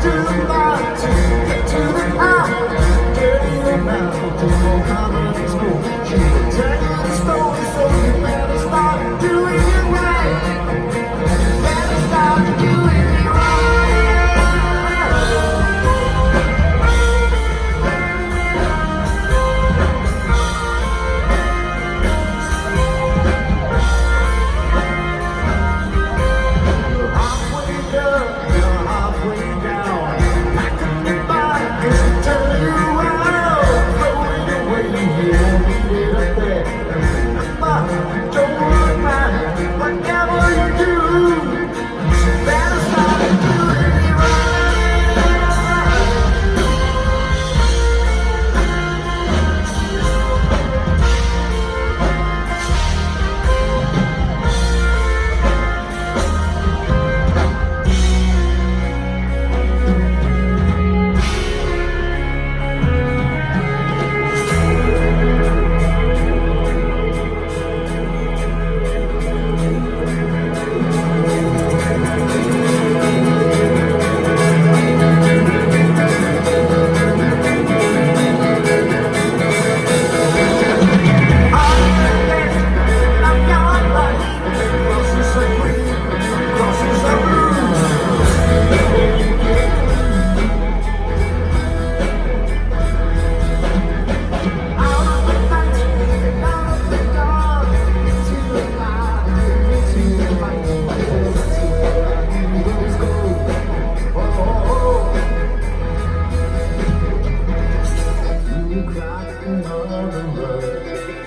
to the light, get to the eye. Dirty your mouth to Mohammed school. She will tell you the story, so you better start doing it right. Better start doing it right. You're halfway up, you're halfway down. Back to the bike, 'cause you turn you around. Floating away, you won't need it up there. Remember, don't look back, whatever you do. You better start doing it right.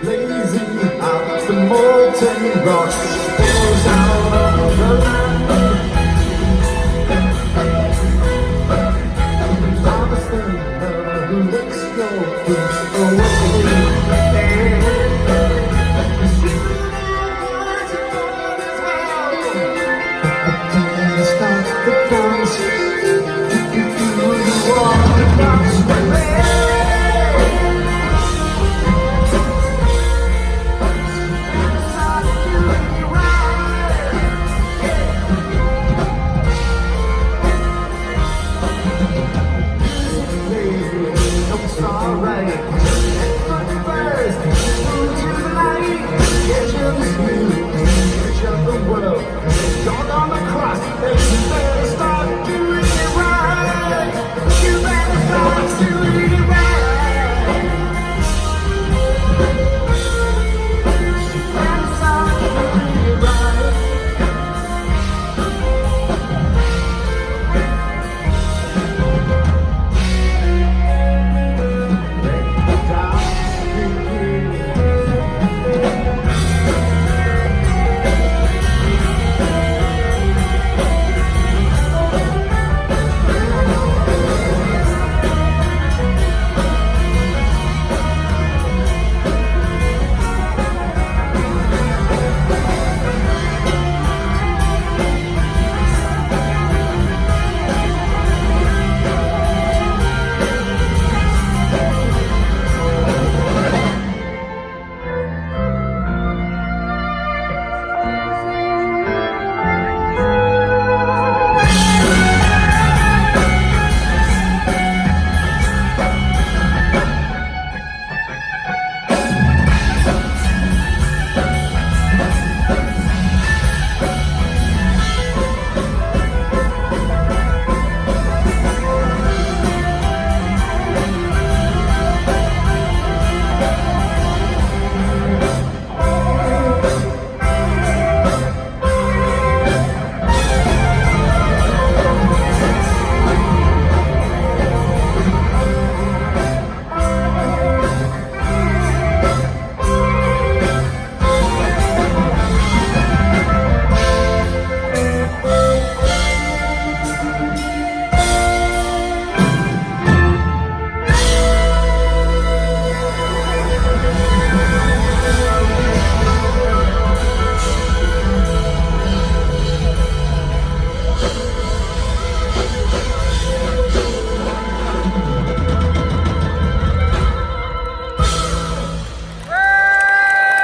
Lazy out the molten rock pours out of the land. I'm a sinner who looks your boots away. You should know what you want as well. But then start the dance.